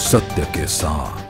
सत्य के साथ।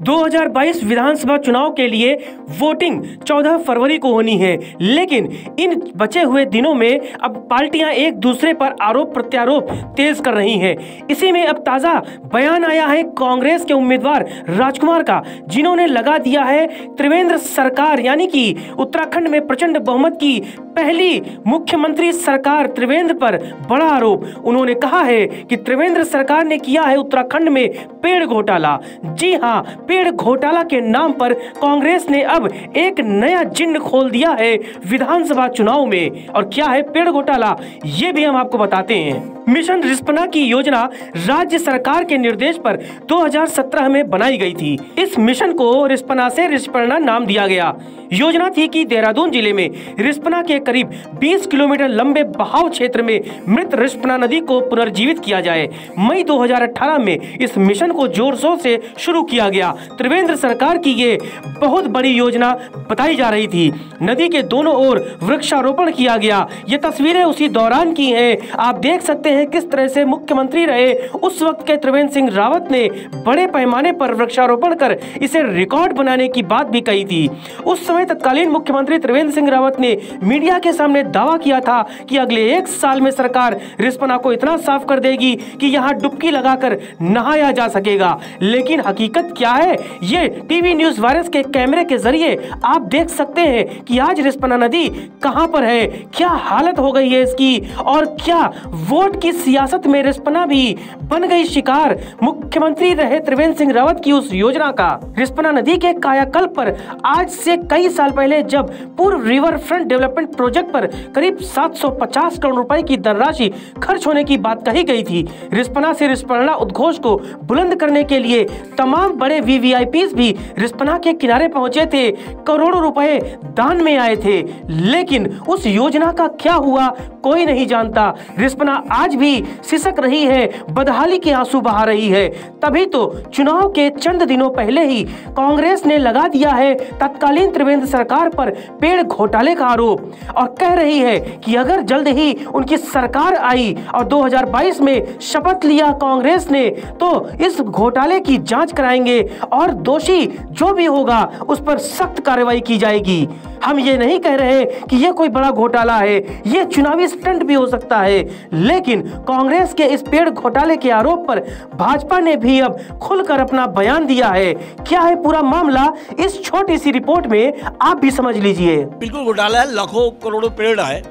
2022 विधानसभा चुनाव के लिए वोटिंग 14 फरवरी को होनी है, लेकिन इन बचे हुए दिनों में अब पार्टियां एक दूसरे पर आरोप प्रत्यारोप तेज कर रही हैं। इसी में अब ताजा बयान आया है कांग्रेस के उम्मीदवार राजकुमार का, जिन्होंने लगा दिया है त्रिवेंद्र सरकार यानी कि उत्तराखंड में प्रचंड बहुमत की पहली मुख्यमंत्री सरकार त्रिवेंद्र पर बड़ा आरोप। उन्होंने कहा है कि त्रिवेंद्र सरकार ने किया है उत्तराखंड में पेड़ घोटाला। जी हां, पेड़ घोटाला के नाम पर कांग्रेस ने अब एक नया जिन्न खोल दिया है विधानसभा चुनाव में। और क्या है पेड़ घोटाला, ये भी हम आपको बताते हैं। मिशन रिस्पना की योजना राज्य सरकार के निर्देश पर 2017 में बनाई गई थी। इस मिशन को रिस्पना से रिस्पना नाम दिया गया। योजना थी कि देहरादून जिले में रिस्पना के करीब 20 किलोमीटर लंबे बहाव क्षेत्र में मृत रिस्पना नदी को पुनर्जीवित किया जाए। मई 2018 में इस मिशन को जोर शोर से शुरू किया गया। त्रिवेंद्र सरकार की ये बहुत बड़ी योजना बताई जा रही थी। नदी के दोनों ओर वृक्षारोपण किया गया। ये तस्वीरें उसी दौरान की हैं। आप देख सकते हैं किस तरह से मुख्यमंत्री रहे उस वक्त के त्रिवेंद्र सिंह रावत ने बड़े पैमाने पर वृक्षारोपण कर इसे रिकॉर्ड बनाने की बात भी कही थी। उस समय तत्कालीन मुख्यमंत्री त्रिवेंद्र सिंह रावत ने मीडिया के सामने दावा किया था कि अगले 1 साल में सरकार रिस्पना को इतना साफ कर देगी कि यहाँ डुबकी लगाकर नहाया जा सकेगा। लेकिन हकीकत क्या है, ये टीवी न्यूज वायरस के कैमरे के जरिए आप देख सकते हैं कि आज रिस्पना नदी कहां पर है, क्या हालत हो गई है इसकी, और क्या वोट की सियासत में रिस्पना भी बन गई शिकार मुख्यमंत्री रहे त्रिवेंद्र सिंह रावत की उस योजना का। रिस्पना नदी के कायाकल्प पर आज से कई साल पहले जब पूर्व रिवर फ्रंट डेवलपमेंट प्रोजेक्ट पर करीब 750 करोड़ रुपए की धनराशि खर्च होने की बात कही गई थी। रिस्पना से रिस्पना उद्घोष को बुलंद करने के लिए तमाम बड़े वीवीआईपीज भी रिस्पना के किनारे पहुंचे थे, करोड़ों रुपए दान में आए थे। लेकिन उस योजना का क्या हुआ कोई नहीं जानता। रिस्पना आज भी सिसक रही है, बदहाली के आंसू बहा रही है। तभी तो चुनाव के चंद दिनों पहले ही कांग्रेस ने लगा दिया है तत्कालीन त्रिवेंद्र सरकार पर पेड़ घोटाले का आरोप, और कह रही है कि अगर जल्द ही उनकी सरकार आई और 2022 में शपथ लिया कांग्रेस ने तो इस घोटाले की जांच कराएंगे और दोषी जो भी होगा उस पर सख्त कार्रवाई की जाएगी। हम ये नहीं कह रहे कि ये कोई बड़ा घोटाला है, ये चुनावी स्टंट भी हो सकता है, लेकिन कांग्रेस के इस पेड़ घोटाले के आरोप पर भाजपा ने भी अब खुलकर अपना बयान दिया है। क्या है पूरा मामला, इस छोटी सी रिपोर्ट में आप भी समझ लीजिए। बिल्कुल घोटाला है, लाखों करोड़ों पेड़ आए।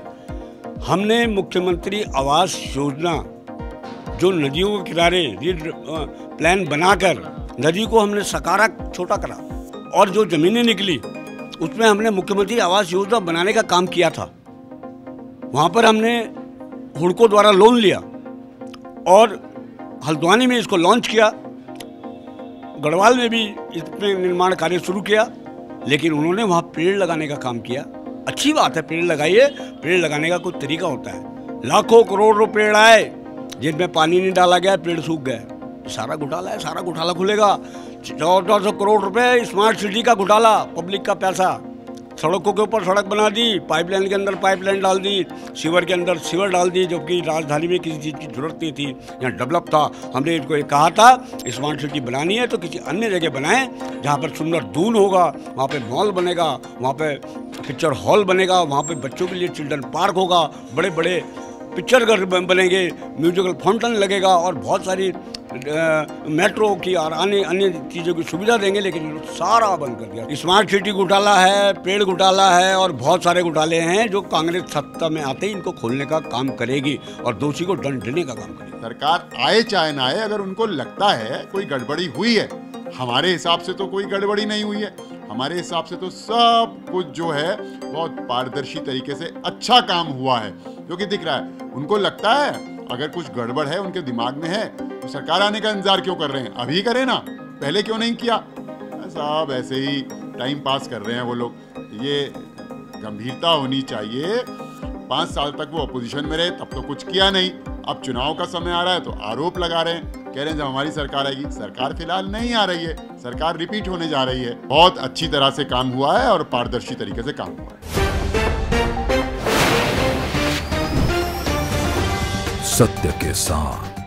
हमने मुख्यमंत्री आवास योजना जो नदियों के किनारे प्लान बनाकर नदी को हमने सकारा छोटा करा और जो जमीनें निकली उसमें हमने मुख्यमंत्री आवास योजना बनाने का काम किया था। वहाँ पर हमने हुड़को द्वारा लोन लिया और हल्द्वानी में इसको लॉन्च किया, गढ़वाल में भी इसमें निर्माण कार्य शुरू किया, लेकिन उन्होंने वहाँ पेड़ लगाने का काम किया। अच्छी बात है, पेड़ लगाइए, पेड़ लगाने का कोई तरीका होता है। लाखों करोड़ों पेड़ आए जिनमें पानी नहीं डाला गया, पेड़ सूख गए। सारा घोटाला है, सारा घोटाला खुलेगा। 1400 करोड़ रुपए स्मार्ट सिटी का घोटाला, पब्लिक का पैसा। सड़कों के ऊपर सड़क बना दी, पाइपलाइन के अंदर पाइपलाइन डाल दी, सीवर के अंदर सीवर डाल दी, जबकि राजधानी में किसी चीज़ की जरूरत नहीं थी, यहाँ डेवलप था। हमने इनको ये कहा था स्मार्ट सिटी बनानी है तो किसी अन्य जगह बनाएं जहाँ पर सुंदर दून होगा, वहाँ पे मॉल बनेगा, वहाँ पे पिक्चर हॉल बनेगा, वहाँ पे बच्चों के लिए चिल्ड्रन पार्क होगा, बड़े बड़े पिक्चर घर बनेंगे, म्यूजिकल फाउंटेन लगेगा और बहुत सारी मेट्रो की और अन्य चीज़ों की सुविधा देंगे। लेकिन सारा बंद कर दिया। स्मार्ट सिटी घोटाला है, पेड़ घोटाला है और बहुत सारे घोटाले हैं जो कांग्रेस सत्ता में आते ही इनको खोलने का काम करेगी और दोषी को दंड देने का काम करेगी। सरकार आए चाहे ना आए, अगर उनको लगता है कोई गड़बड़ी हुई है, हमारे हिसाब से तो कोई गड़बड़ी नहीं हुई है। हमारे हिसाब से तो सब कुछ जो है बहुत पारदर्शी तरीके से अच्छा काम हुआ है, जो कि दिख रहा है। उनको लगता है अगर कुछ गड़बड़ है उनके दिमाग में है तो सरकार आने का इंतजार क्यों कर रहे हैं, अभी करें ना, पहले क्यों नहीं किया। साहब ऐसे ही टाइम पास कर रहे हैं वो लोग। ये गंभीरता होनी चाहिए। 5 साल तक वो अपोजिशन में रहे तब तो कुछ किया नहीं, अब चुनाव का समय आ रहा है तो आरोप लगा रहे हैं, कह रहे हैं जब हमारी सरकार आएगी। सरकार फिलहाल नहीं आ रही है, सरकार रिपीट होने जा रही है। बहुत अच्छी तरह से काम हुआ है और पारदर्शी तरीके से काम हुआ है। सत्य के साथ।